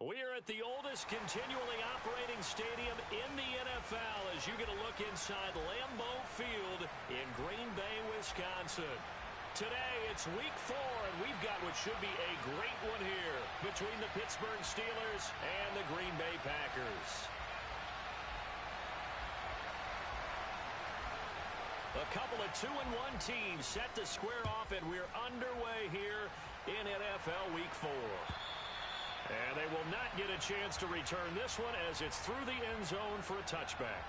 We are at the oldest continually operating stadium in the NFL as you get a look inside Lambeau Field in Green Bay, Wisconsin. Today, it's week 4, and we've got what should be a great one here between the Pittsburgh Steelers and the Green Bay Packers. A couple of 2-1 teams set to square off, and we're underway here in NFL Week 4. And they will not get a chance to return this one as it's through the end zone for a touchback.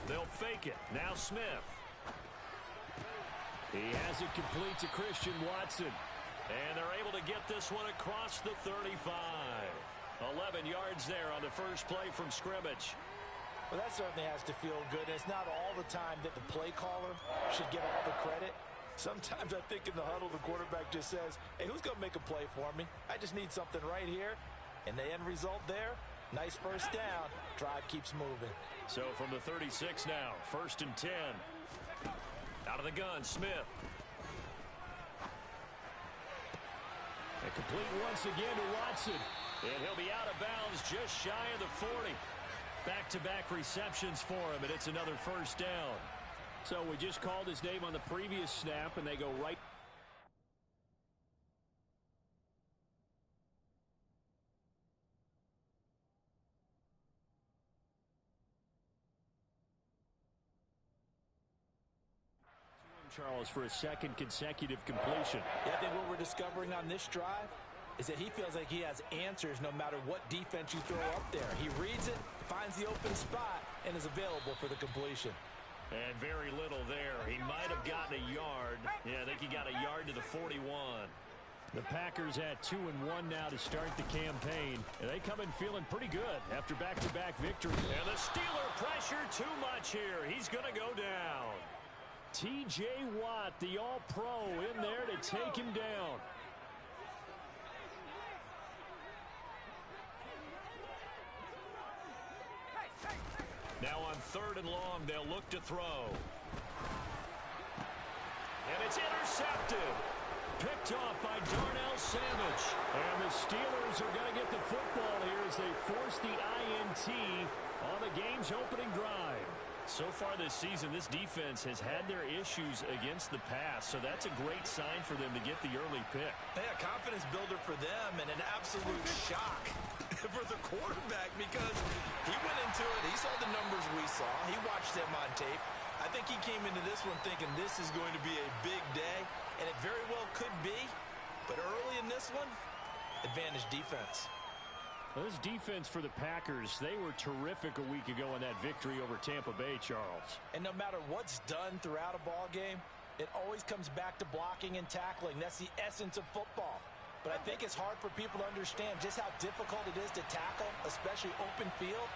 They'll fake it. Now Smith. He has it complete to Christian Watson. And they're able to get this one across the 35. 11 yards there on the first play from scrimmage. Well, that certainly has to feel good. It's not all the time that the play caller should get all the credit. Sometimes I think in the huddle, the quarterback just says, hey, who's going to make a play for me? I just need something right here. And the end result there, nice first down. Drive keeps moving. So from the 36 now, 1st and 10. Out of the gun, Smith. And complete once again to Watson. And he'll be out of bounds just shy of the 40. Back-to-back receptions for him, and it's another first down. So we just called his name on the previous snap, and they go right. Charles for a second consecutive completion. Yeah, I think what we're discovering on this drive is that he feels like he has answers no matter what defense you throw up there. He reads it, finds the open spot, and is available for the completion. And very little there. He might have gotten a yard. Yeah, I think he got a yard to the 41. The Packers at 2-1 now to start the campaign. And they come in feeling pretty good after back-to-back victory. And the Steeler pressure too much here. He's going to go down. T.J. Watt, the All-Pro, in there to take him down. Now on 3rd and long, they'll look to throw. And it's intercepted. Picked off by Darnell Savage. And the Steelers are going to get the football here as they force the INT on the game's opening drive. So far this season, this defense has had their issues against the pass, so that's a great sign for them to get the early pick. Yeah, confidence builder for them and an absolute shock for the quarterback because he went into it. He saw the numbers we saw. He watched them on tape. I think he came into this one thinking this is going to be a big day, and it very well could be. But early in this one, advantage defense. Well, this defense for the Packers, they were terrific a week ago in that victory over Tampa Bay, Charles. And no matter what's done throughout a ball game, it always comes back to blocking and tackling. That's the essence of football. But I think it's hard for people to understand just how difficult it is to tackle, especially open field.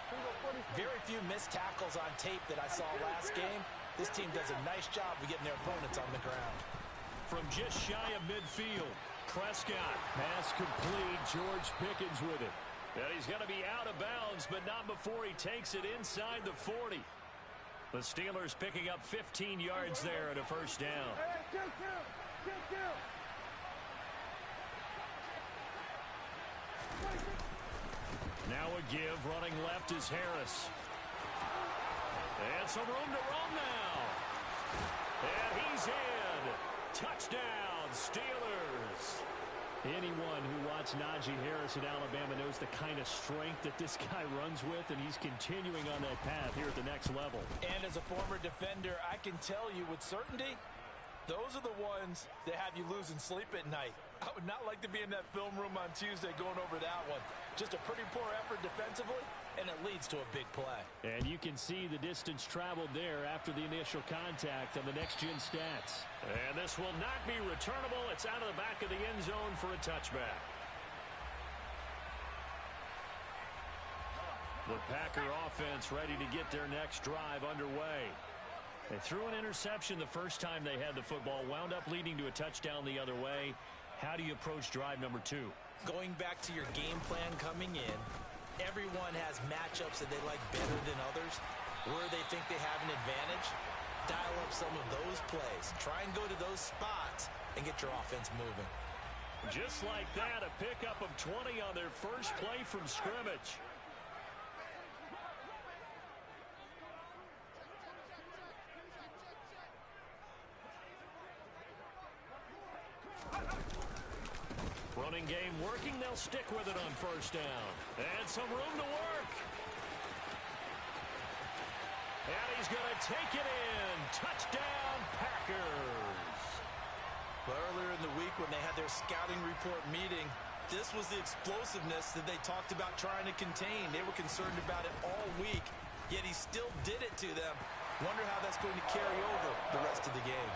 Very few missed tackles on tape that I saw last game. This team does a nice job of getting their opponents on the ground. From just shy of midfield, Prescott. Pass complete. George Pickens with it. And he's going to be out of bounds, but not before he takes it inside the 40. The Steelers picking up 15 yards there at a first down. Now a give, running left is Harris. And some room to roam now. And he's in. Touchdown, Steelers. Anyone who watched Najee Harris in Alabama knows the kind of strength that this guy runs with, and he's continuing on that path here at the next level. And as a former defender, I can tell you with certainty, those are the ones that have you losing sleep at night. I would not like to be in that film room on Tuesday going over that one. Just a pretty poor effort defensively, and it leads to a big play. And you can see the distance traveled there after the initial contact on the next-gen stats. And this will not be returnable. It's out of the back of the end zone for a touchback. The Packer offense ready to get their next drive underway. They threw an interception the first time they had the football, wound up leading to a touchdown the other way. How do you approach drive number 2? Going back to your game plan coming in, everyone has matchups that they like better than others, where they think they have an advantage. Dial up some of those plays. Try and go to those spots and get your offense moving. Just like that, a pickup of 20 on their first play from scrimmage. Running game working, they'll stick with it on first down. And some room to work. And he's going to take it in. Touchdown, Packers. But earlier in the week when they had their scouting report meeting, this was the explosiveness that they talked about trying to contain. They were concerned about it all week, yet he still did it to them. Wonder how that's going to carry over the rest of the game.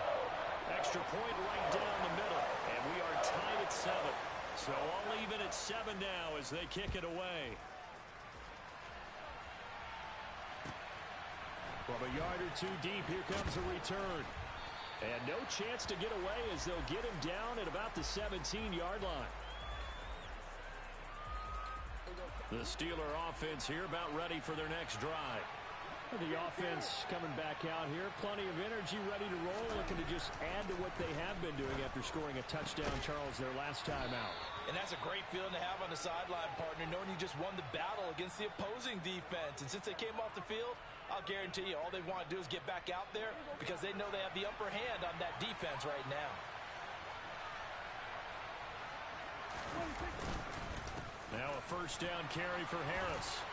Extra point right down the middle, and we are tied at 7. So all even at 7 now as they kick it away. From a yard or 2 deep, here comes a return. And no chance to get away as they'll get him down at about the 17-yard line. The Steeler offense here about ready for their next drive. The offense coming back out here. Plenty of energy, ready to roll, looking to just add to what they have been doing after scoring a touchdown, Charles, their last time out. And that's a great feeling to have on the sideline, partner, knowing you just won the battle against the opposing defense. And since they came off the field, I'll guarantee you all they want to do is get back out there because they know they have the upper hand on that defense right now. Now a first down carry for Harris.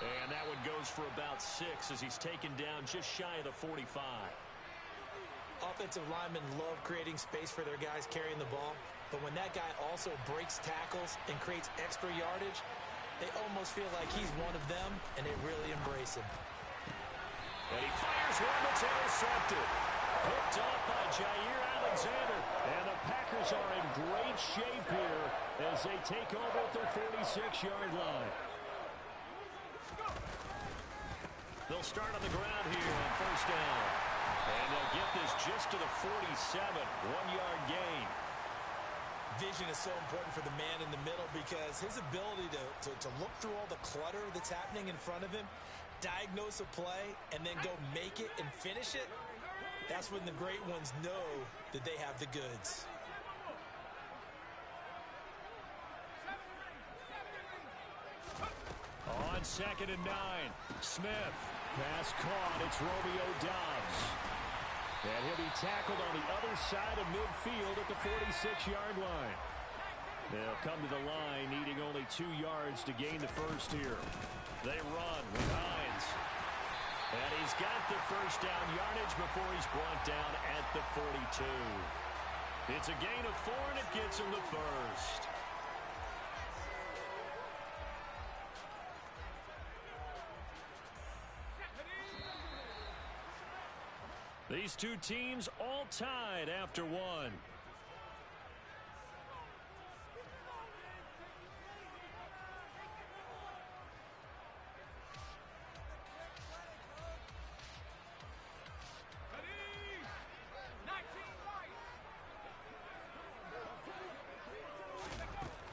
And that one goes for about 6 as he's taken down just shy of the 45. Offensive linemen love creating space for their guys carrying the ball, but when that guy also breaks tackles and creates extra yardage, they almost feel like he's one of them, and they really embrace him. And he fires one that's intercepted. Picked off by Jair Alexander. And the Packers are in great shape here as they take over at their 46-yard line. They'll start on the ground here on first down. And they'll get this just to the 47, 1-yard gain. Vision is so important for the man in the middle because his ability to look through all the clutter that's happening in front of him, diagnose a play, and then go make it and finish it, that's when the great ones know that they have the goods. On 2nd and 9, Smith. Pass caught. It's Romeo Doubs. And he'll be tackled on the other side of midfield at the 46-yard line. They'll come to the line needing only 2 yards to gain the first here. They run with Hines. And he's got the first down yardage before he's brought down at the 42. It's a gain of 4, and it gets him the first. These two teams all tied after 1.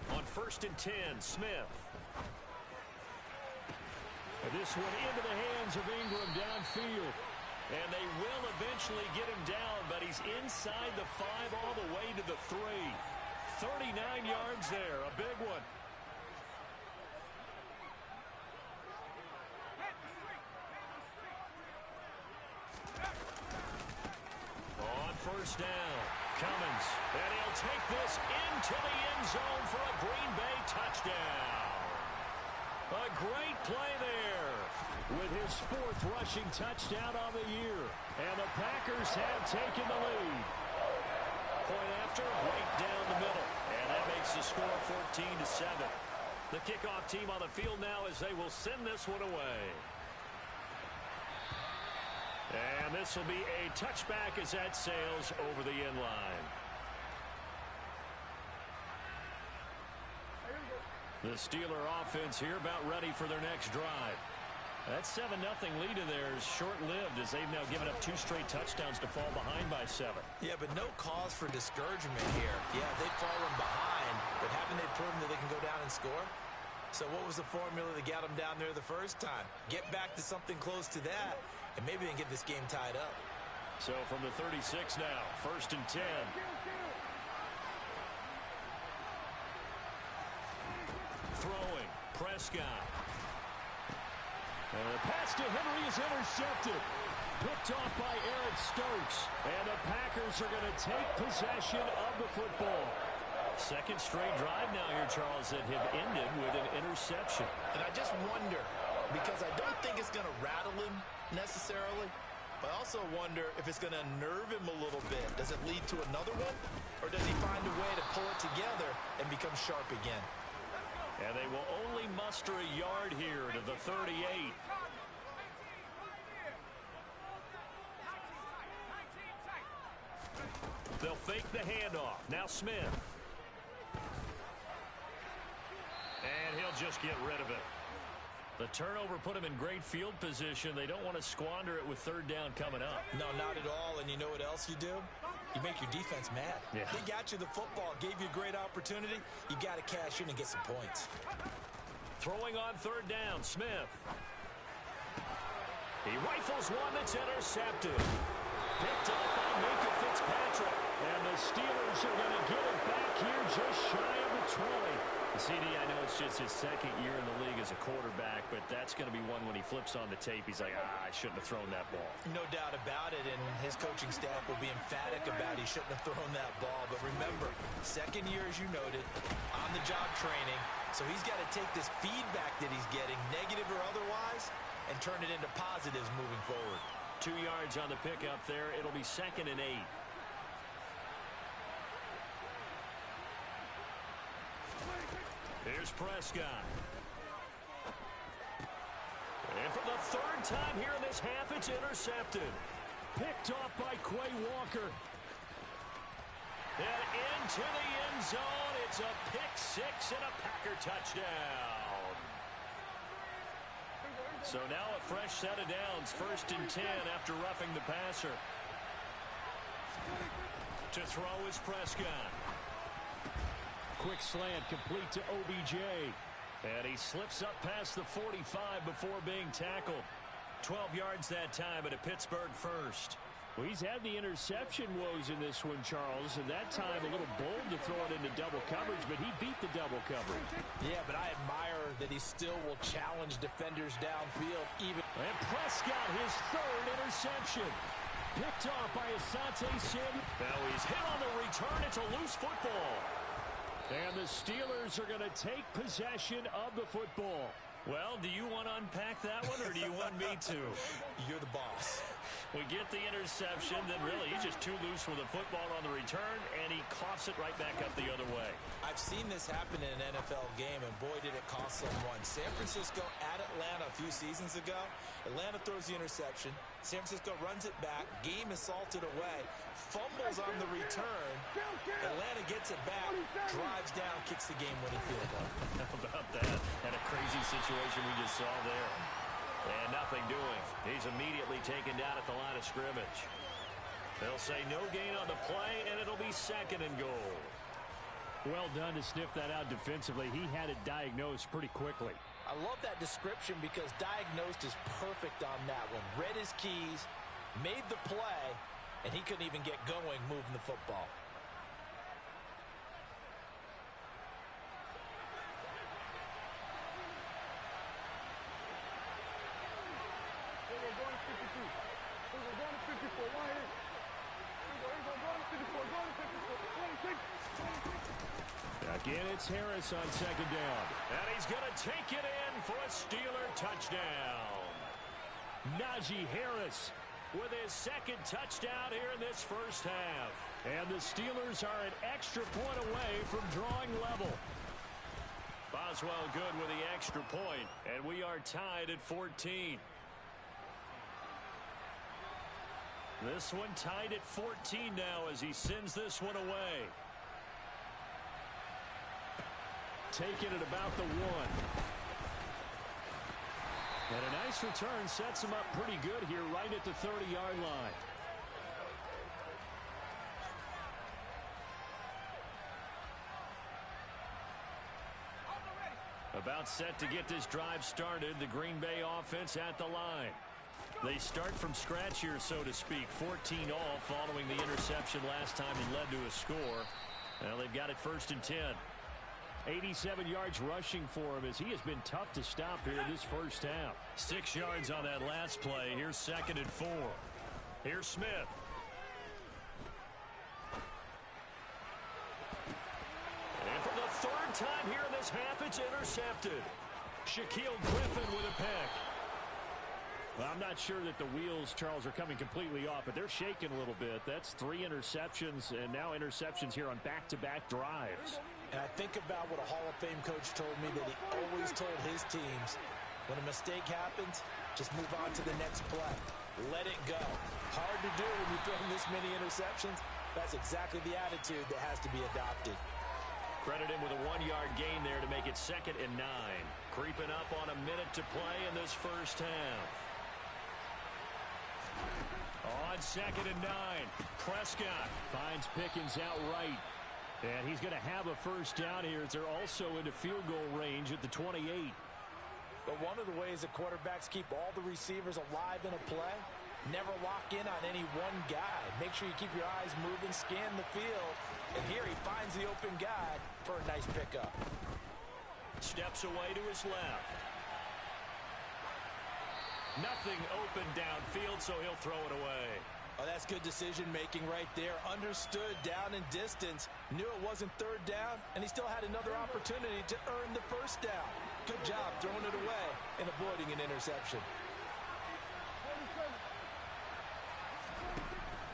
On 1st and 10, Smith. And this one into the hands of Ingram downfield. And they will eventually get him down, but he's inside the 5 all the way to the 3. 39 yards there, a big one. On first down, Cummins. And he'll take this into the end zone for a Green Bay touchdown. A great play there with his 4th rushing touchdown on the year. And the Packers have taken the lead. Point after, right down the middle. And that makes the score 14-7. The kickoff team on the field now as they will send this one away. And this will be a touchback as that sails over the end line. The Steeler offense here about ready for their next drive. That 7-0 lead of theirs short-lived as they've now given up 2 straight touchdowns to fall behind by 7. Yeah, but no cause for discouragement here. Yeah, they've fallen behind, but haven't they proven that they can go down and score? So what was the formula that got them down there the first time? Get back to something close to that, and maybe they can get this game tied up. So from the 36 now, 1st and 10. Throwing, Prescott. And the pass to Henry is intercepted. Picked off by Eric Stokes. And the Packers are going to take possession of the football. Second straight drive now here, Charles, that have ended with an interception. And I just wonder, because I don't think it's going to rattle him necessarily, but I also wonder if it's going to unnerve him a little bit. Does it lead to another one? Or does he find a way to pull it together and become sharp again? And they will only muster a yard here to the 38. They'll fake the handoff. Now Smith. And he'll just get rid of it. The turnover put him in great field position. They don't want to squander it with 3rd down coming up. No, not at all. And you know what else you do? You make your defense mad. Yeah. They got you the football, gave you a great opportunity. You got to cash in and get some points. Throwing on 3rd down, Smith. He rifles one that's intercepted. Picked up by Minka Fitzpatrick. And the Steelers are going to get it back here just shy of the 20. CD, I know it's just his 2nd year in the league as a quarterback, but that's going to be one when he flips on the tape. He's like, I shouldn't have thrown that ball. No doubt about it, and his coaching staff will be emphatic about he shouldn't have thrown that ball. But remember, 2nd year, as you noted, on-the-job training. So he's got to take this feedback that he's getting, negative or otherwise, and turn it into positives moving forward. 2 yards on the pickup there. It'll be 2nd and 8. Here's Prescott. And for the 3rd time here in this half, it's intercepted. Picked off by Quay Walker. And into the end zone. It's a pick 6 and a Packer touchdown. So now a fresh set of downs. 1st and 10 after roughing the passer. To throw is Prescott. Quick slant complete to OBJ. And he slips up past the 45 before being tackled. 12 yards that time at a Pittsburgh first. Well, he's had the interception woes in this one, Charles, and that time a little bold to throw it into double coverage, but he beat the double coverage. Yeah, but I admire that he still will challenge defenders downfield even. And Prescott, his 3rd interception. Picked off by Asante Samuel. Now he's hit on the return. It's a loose football. And the Steelers are going to take possession of the football. Well, do you want to unpack that one, or do you want me to? You're the boss. We get the interception, then really he's just too loose with the football on the return, and he coughs it right back up the other way. I've seen this happen in an NFL game, and boy, did it cost someone. San Francisco at Atlanta a few seasons ago. Atlanta throws the interception. San Francisco runs it back. Game is salted away. Fumbles on the return. Atlanta gets it back, drives down, kicks the game-winning field goal. How about that? And a crazy situation we just saw there. And nothing doing. He's immediately taken down at the line of scrimmage. They'll say no gain on the play, and it'll be 2nd and goal. Well done to sniff that out defensively. He had it diagnosed pretty quickly. I love that description because diagnosed is perfect on that one. Read his keys, made the play, and he couldn't even get going moving the football. Again, it's Harris on 2nd down. And he's going to take it in for a Steeler touchdown. Najee Harris with his 2nd touchdown here in this first half. And the Steelers are an extra point away from drawing level. Boswell good with the extra point, and we are tied at 14. This one tied at 14 now as he sends this one away. Take it at about the 1. And a nice return sets him up pretty good here right at the 30-yard line. About set to get this drive started, the Green Bay offense at the line. They start from scratch here, so to speak. 14 all following the interception last time it led to a score. Well, they've got it 1st and 10. 87 yards rushing for him as he has been tough to stop here in this first half. 6 yards on that last play. Here's 2nd and 4. Here's Smith. And for the 3rd time here in this half, it's intercepted. Shaquille Griffin with a pick. Well, I'm not sure that the wheels, Charles, are coming completely off, but they're shaking a little bit. That's 3 interceptions, and now interceptions here on back-to-back drives. And I think about what a Hall of Fame coach told me, that he always told his teams, when a mistake happens, just move on to the next play. Let it go. Hard to do when you throw this many interceptions. That's exactly the attitude that has to be adopted. Credit him with a 1-yard gain there to make it 2nd and 9. Creeping up on a minute to play in this first half. On 2nd and 9, Prescott finds Pickens outright. And he's going to have a first down here as they're also into field goal range at the 28. But one of the ways that quarterbacks keep all the receivers alive in a play, never lock in on any one guy. Make sure you keep your eyes moving, scan the field. And here he finds the open guy for a nice pickup. Steps away to his left. Nothing open downfield, so he'll throw it away. Oh, that's good decision-making right there. Understood down and distance. Knew it wasn't 3rd down, and he still had another opportunity to earn the 1st down. Good job throwing it away and avoiding an interception.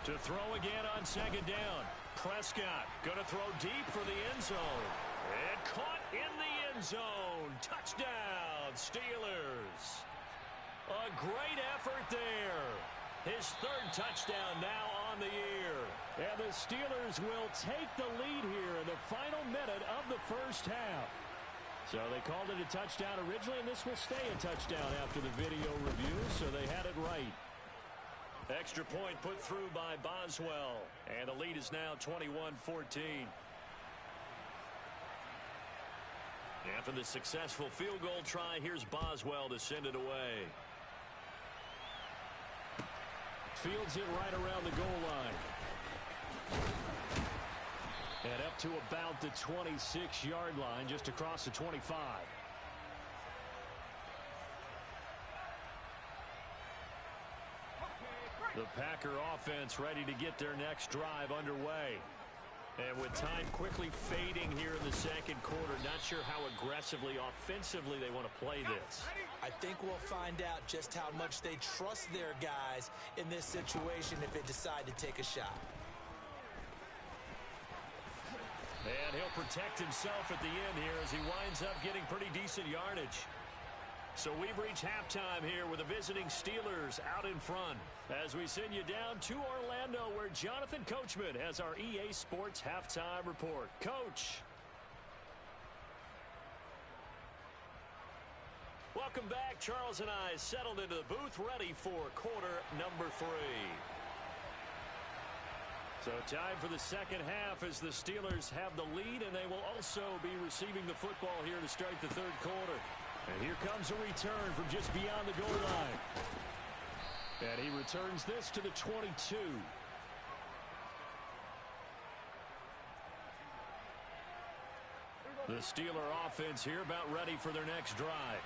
To throw again on 2nd down. Prescott going to throw deep for the end zone. And caught in the end zone. Touchdown, Steelers. A great effort there. His 3rd touchdown now on the year. And the Steelers will take the lead here in the final minute of the first half. So they called it a touchdown originally, and this will stay a touchdown after the video review, so they had it right. Extra point put through by Boswell. And the lead is now 21-14. After the successful field goal try, here's Boswell to send it away. Fields it right around the goal line. And up to about the 26-yard line, just across the 25. The Packer offense ready to get their next drive underway. And with time quickly fading here in the 2nd quarter, not sure how aggressively, offensively they want to play this. I think we'll find out just how much they trust their guys in this situation if they decide to take a shot. And he'll protect himself at the end here as he winds up getting pretty decent yardage. So we've reached halftime here with the visiting Steelers out in front as we send you down to Orlando where Jonathan Coachman has our EA Sports Halftime Report. Coach. Welcome back. Charles and I settled into the booth ready for quarter number 3. So time for the 2nd half as the Steelers have the lead, and they will also be receiving the football here to start the 3rd quarter. And here comes a return from just beyond the goal line. And he returns this to the 22. The Steeler offense here about ready for their next drive.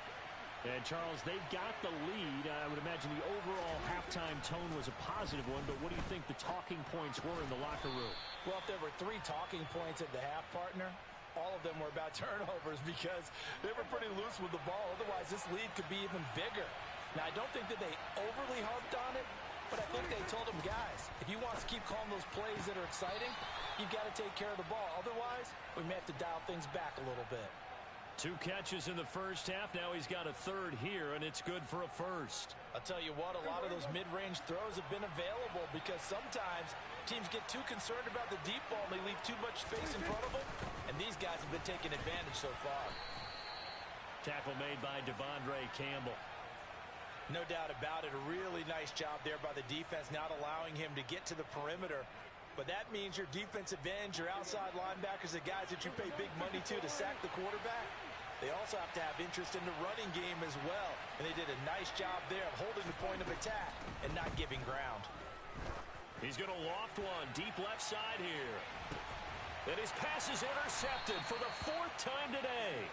And, Charles, they've got the lead. I would imagine the overall halftime tone was a positive one, but what do you think the talking points were in the locker room? Well, if there were 3 talking points at the half, partner, all of them were about turnovers because they were pretty loose with the ball. Otherwise, this lead could be even bigger. Now, I don't think that they overly harped on it, but I think they told them, guys, if you want to keep calling those plays that are exciting, you've got to take care of the ball. Otherwise, we may have to dial things back a little bit. 2 catches in the first half. Now he's got a 3rd here, and it's good for a 1st. I'll tell you what, a lot of those mid-range throws have been available because sometimes teams get too concerned about the deep ball and they leave too much space in front of them, and these guys have been taking advantage so far. Tackle made by Devondre Campbell. No doubt about it. A really nice job there by the defense, not allowing him to get to the perimeter. But that means your defensive ends, your outside linebackers, the guys that you pay big money to sack the quarterback, they also have to have interest in the running game as well. And they did a nice job there of holding the point of attack and not giving ground. He's going to loft one deep left side here. And his pass is intercepted for the 4th time today.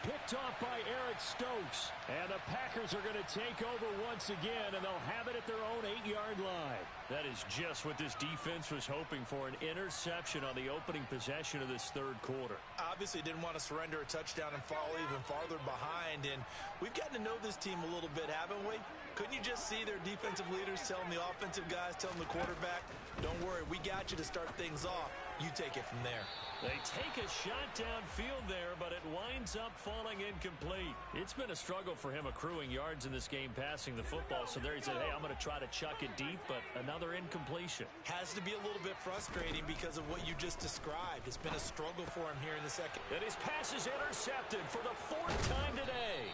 Picked off by Eric Stokes. And the Packers are going to take over once again, and they'll have it at their own 8-yard line. That is just what this defense was hoping for, an interception on the opening possession of this 3rd quarter. Obviously didn't want to surrender a touchdown and fall even farther behind. And we've gotten to know this team a little bit, haven't we? Couldn't you just see their defensive leaders telling the offensive guys, telling the quarterback, don't worry, we got you to start things off. You take it from there. They take a shot downfield there, but it winds up falling incomplete. It's been a struggle for him accruing yards in this game passing the football. So there he said, hey, I'm going to try to chuck it deep, but another incompletion. Has to be a little bit frustrating because of what you just described. It's been a struggle for him here in the second. And his pass is intercepted for the 4th time today.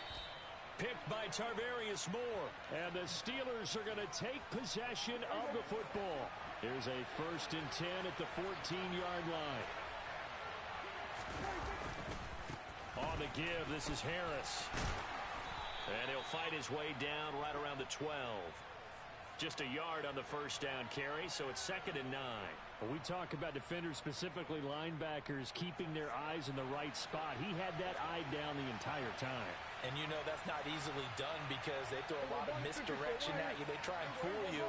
Picked by Tarvarius Moore. And the Steelers are going to take possession of the football. Here's a 1st and 10 at the 14-yard line. On the give, this is Harris. And he'll fight his way down right around the 12. Just a yard on the 1st down carry, so it's 2nd and 9. When we talk about defenders, specifically linebackers, keeping their eyes in the right spot, he had that eye down the entire time. And you know that's not easily done because they throw a lot of misdirection at you. They try and fool you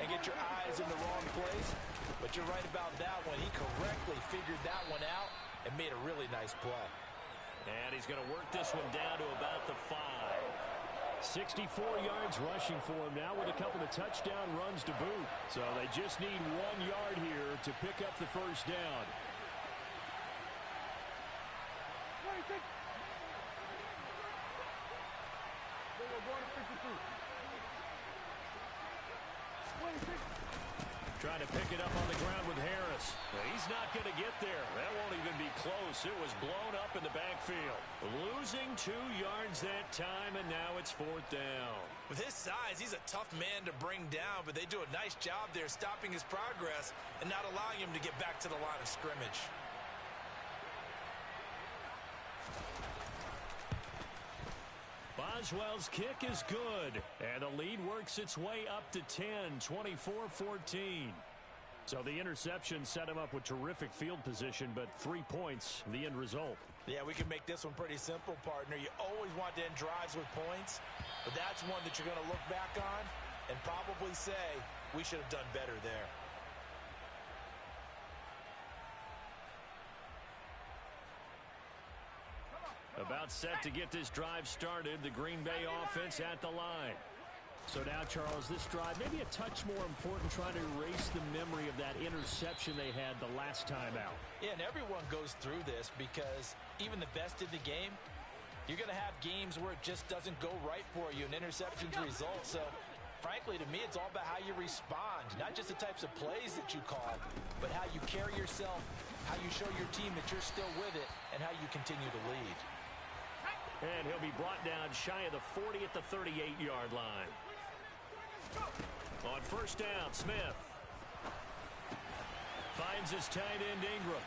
and get your eyes in the wrong place. But you're right about that one. He correctly figured that one out and made a really nice play. And he's going to work this one down to about the 5. 64 yards rushing for him now with a couple of touchdown runs to boot. So they just need 1 yard here to pick up the 1st down. Trying to pick it up on the ground with Harris. He's not going to get there. That won't even be close. It was blown up in the backfield. Losing 2 yards that time, and now it's 4th down. With his size, he's a tough man to bring down, but they do a nice job there stopping his progress and not allowing him to get back to the line of scrimmage. Boswell's kick is good, and the lead works its way up to 10, 24-14. So the interception set him up with terrific field position, but 3 points, the end result. Yeah, we can make this one pretty simple, partner. You always want to end drives with points, but that's one that you're going to look back on and probably say, we should have done better there. About set to get this drive started, the Green Bay offense at the line. So now, Charles, this drive maybe a touch more important, trying to erase the memory of that interception they had the last time out. Yeah, and everyone goes through this because even the best in the game, you're going to have games where it just doesn't go right for you, and interceptions result. So, frankly, to me, it's all about how you respond, not just the types of plays that you call, but how you carry yourself, how you show your team that you're still with it, and how you continue to lead. And he'll be brought down shy of the 40 at the 38-yard line. On 1st down, Smith finds his tight end Ingram.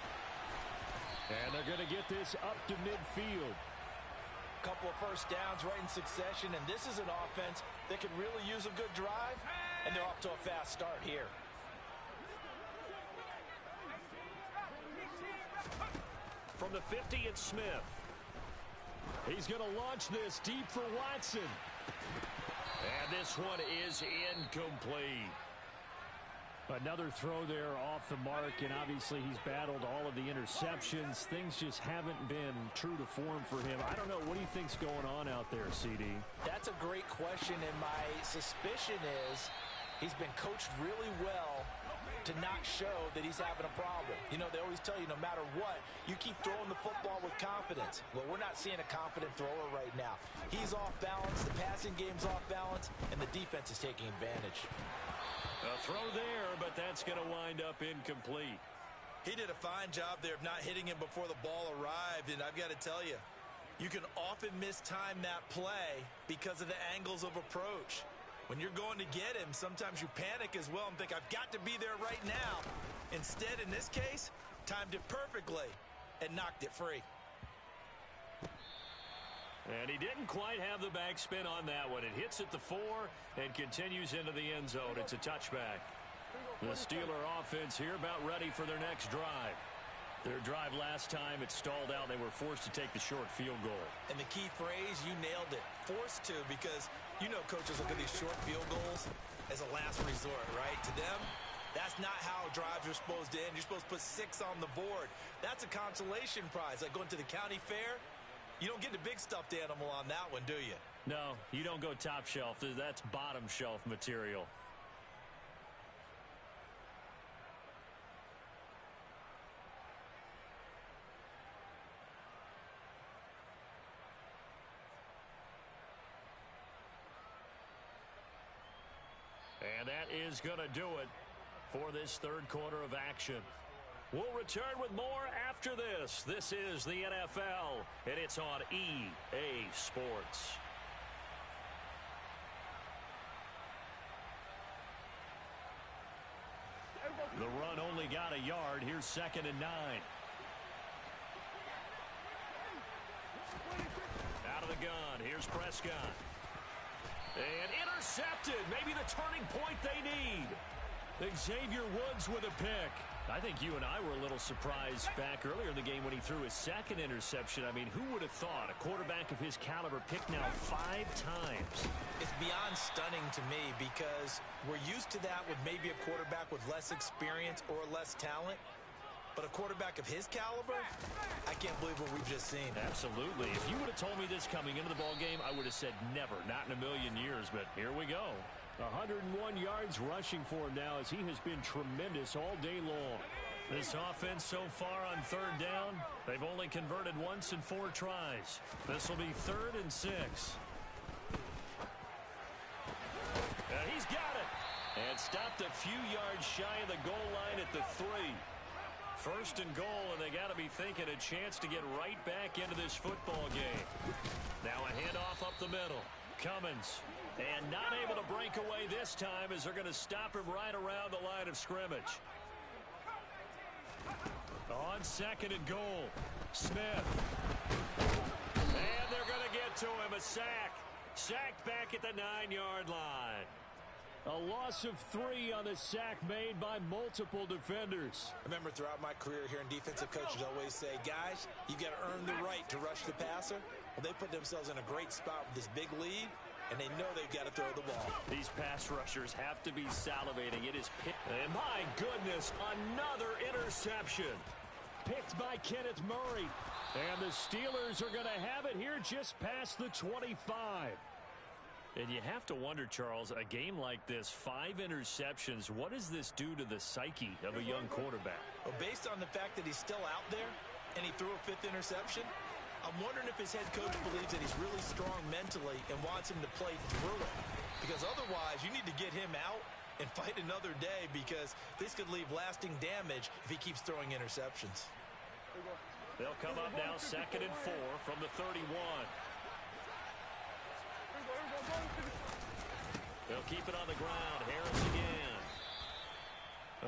And they're going to get this up to midfield. Couple of 1st downs right in succession, and this is an offense that could really use a good drive, and they're off to a fast start here. From the 50, it's Smith. He's going to launch this deep for Watson. And this one is incomplete. Another throw there off the mark, and obviously he's battled all of the interceptions. Things just haven't been true to form for him. I don't know. What do you think's going on out there, CD? That's a great question, and my suspicion is he's been coached really well to not show that he's having a problem. You know, they always tell you no matter what, you keep throwing the football with confidence. Well, we're not seeing a confident thrower right now. He's off balance, the passing game's off balance, and the defense is taking advantage. A throw there, but that's going to wind up incomplete. He did a fine job there of not hitting him before the ball arrived, and I've got to tell you, You can often mistime that play because of the angles of approach. When you're going to get him, sometimes you panic as well and think, I've got to be there right now. Instead, in this case, timed it perfectly and knocked it free. And he didn't quite have the backspin on that one. It hits at the 4 and continues into the end zone. It's a touchback. The Steeler offense here about ready for their next drive. Their drive last time, it stalled out. They were forced to take the short field goal. And the key phrase, you nailed it. Forced to, because you know coaches look at these short field goals as a last resort, right? To them, that's not how drives are supposed to end. You're supposed to put 6 on the board. That's a consolation prize, like going to the county fair. You don't get the big stuffed animal on that one, do you? No, you don't go top shelf. That's bottom shelf material. And that is going to do it for this third quarter of action. We'll return with more after this. This is the NFL, and it's on EA Sports. The run only got a yard. Here's 2nd and 9. Out of the gun. Here's Prescott. And intercepted. Maybe the turning point they need. Xavier Woods with a pick. I think you and I were a little surprised back earlier in the game when he threw his 2nd interception. I mean, who would have thought a quarterback of his caliber picked now 5 times? It's beyond stunning to me because we're used to that with maybe a quarterback with less experience or less talent. But a quarterback of his caliber, I can't believe what we've just seen. Absolutely. If you would have told me this coming into the ballgame, I would have said never, not in a million years. But here we go. 101 yards rushing for him now as he has been tremendous all day long. This offense so far on 3rd down, they've only converted once in 4 tries. This will be 3rd and 6. And he's got it. And stopped a few yards shy of the goal line at the 3. 1st and goal, and they got to be thinking a chance to get right back into this football game. Now a handoff up the middle. Cummins. And not able to break away this time as they're going to stop him right around the line of scrimmage. On 2nd and goal. Smith. And they're going to get to him. A sack. Sacked back at the 9-yard line. A loss of 3 on the sack made by multiple defenders. I remember throughout my career here in defensive coaches always say, guys, you got to earn the right to rush the passer. Well, they put themselves in a great spot with this big lead, and they know they've got to throw the ball. These pass rushers have to be salivating. It is picked. And my goodness, another interception. Picked by Kenneth Murray. And the Steelers are going to have it here just past the 25. And you have to wonder, Charles, a game like this, 5 interceptions, what does this do to the psyche of a young quarterback? Well, based on the fact that he's still out there and he threw a 5th interception, I'm wondering if his head coach believes that he's really strong mentally and wants him to play through it. Because otherwise, you need to get him out and fight another day because this could leave lasting damage if he keeps throwing interceptions. They'll come up now 2nd and 4 from the 31. They'll keep it on the ground. Harris again.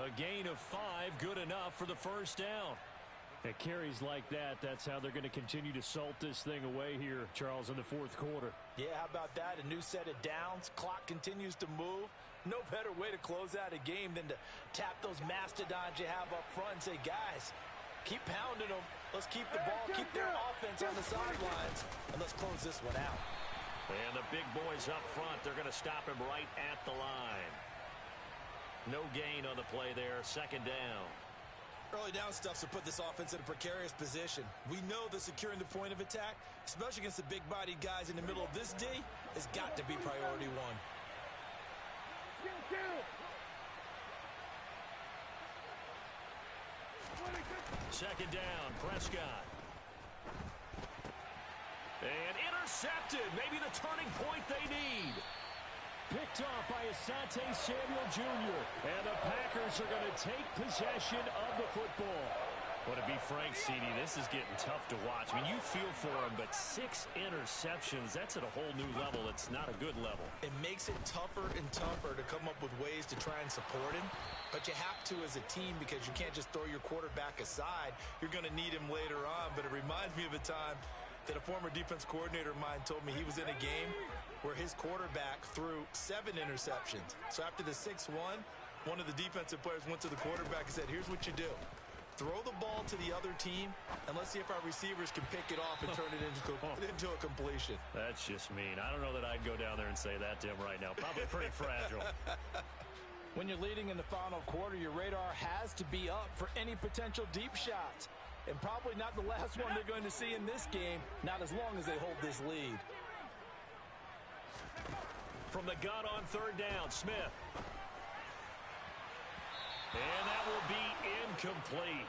A gain of 5, good enough for the 1st down. At carries like that, that's how they're going to continue to salt this thing away here, Charles, in the 4th quarter. Yeah, how about that? A new set of downs. Clock continues to move. No better way to close out a game than to tap those mastodons you have up front and say, guys, keep pounding them. Let's keep the ball, keep their offense on the sidelines, and let's close this one out. And the big boys up front, they're going to stop him right at the line. No gain on the play there, 2nd down. Early down stuff to put this offense in a precarious position. We know that securing the point of attack, especially against the big-bodied guys in the middle of this D, has got to be priority 1. 2nd down, Prescott. And intercepted. Maybe the turning point they need. Picked off by Asante Samuel Jr. And the Packers are going to take possession of the football. Well, to be frank, CD, this is getting tough to watch. I mean, you feel for him, but 6 interceptions, that's at a whole new level. It's not a good level. It makes it tougher and tougher to come up with ways to try and support him. But you have to as a team because you can't just throw your quarterback aside. You're going to need him later on. But it reminds me of a time that a former defense coordinator of mine told me he was in a game where his quarterback threw 7 interceptions. So after the 6th one of the defensive players went to the quarterback and said, here's what you do. Throw the ball to the other team, and let's see if our receivers can pick it off and turn it into a completion. That's just mean. I don't know that I'd go down there and say that to him right now. Probably pretty fragile. When you're leading in the final quarter, your radar has to be up for any potential deep shots. And probably not the last one they're going to see in this game, not as long as they hold this lead. From the gun on 3rd down, Smith. And that will be incomplete.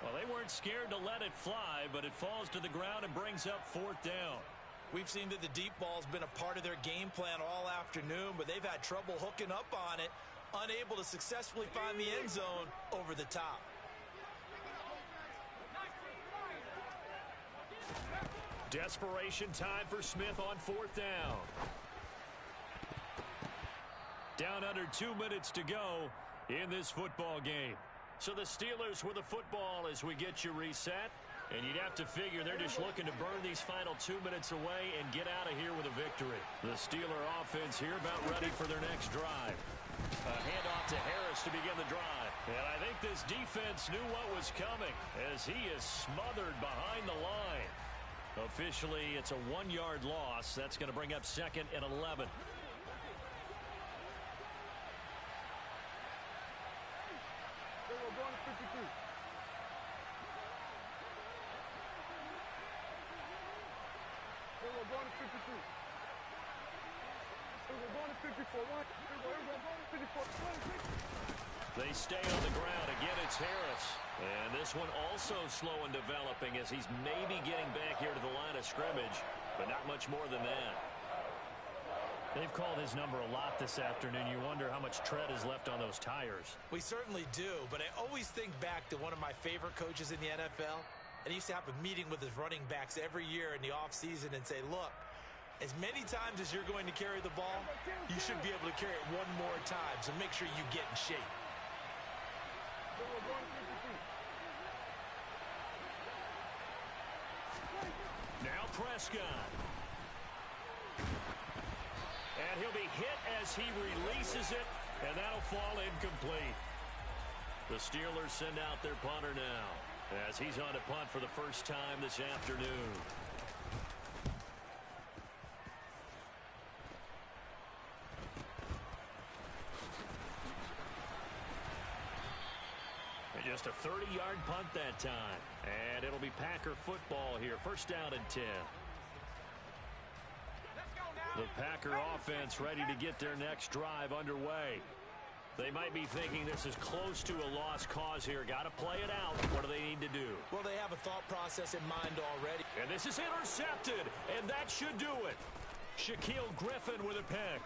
Well, they weren't scared to let it fly, but it falls to the ground and brings up 4th down. We've seen that the deep ball's been a part of their game plan all afternoon, but they've had trouble hooking up on it, unable to successfully find the end zone over the top. Desperation time for Smith on 4th down. Down under 2 minutes to go in this football game. So the Steelers with the football as we get you reset. And you'd have to figure they're just looking to burn these final 2 minutes away and get out of here with a victory. The Steeler offense here about ready for their next drive. A handoff to Harris to begin the drive. And I think this defense knew what was coming as he is smothered behind the line. Officially, it's a 1-yard loss. That's going to bring up 2nd and 11. They stay on the ground. Again, it's Harris. And this one also slow in developing as he's maybe getting back here to the line of scrimmage, but not much more than that. They've called his number a lot this afternoon. You wonder how much tread is left on those tires. We certainly do, but I always think back to one of my favorite coaches in the NFL. And he used to have a meeting with his running backs every year in the offseason and say, look, as many times as you're going to carry the ball, you should be able to carry it one more time, so make sure you get in shape. Now Prescott. And he'll be hit as he releases it, and that'll fall incomplete. The Steelers send out their punter now as he's on to punt for the first time this afternoon. Just a 30-yard punt that time. And it'll be Packer football here. 1st down and 10. The Packer offense ready to get their next drive underway. They might be thinking this is close to a lost cause here. Got to play it out. What do they need to do? Well, they have a thought process in mind already. And this is intercepted. And that should do it. Shaquille Griffin with a pick.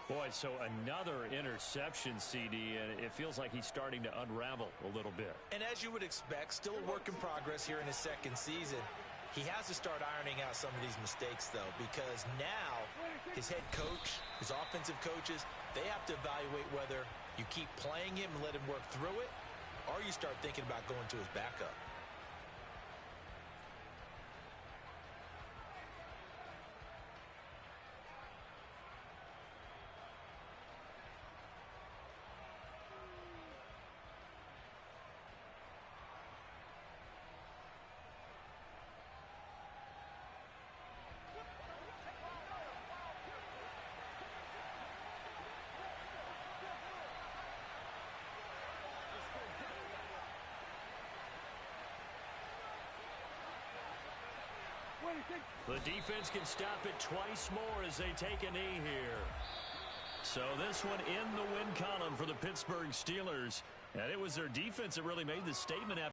Boy, so another interception, CD, and it feels like he's starting to unravel a little bit. And as you would expect, still a work in progress here in his 2nd season. He has to start ironing out some of these mistakes, though, because now his head coach, his offensive coaches, they have to evaluate whether you keep playing him and let him work through it, or you start thinking about going to his backup. The defense can stop it twice more as they take a knee here. So this one in the win column for the Pittsburgh Steelers. And it was their defense that really made the statement after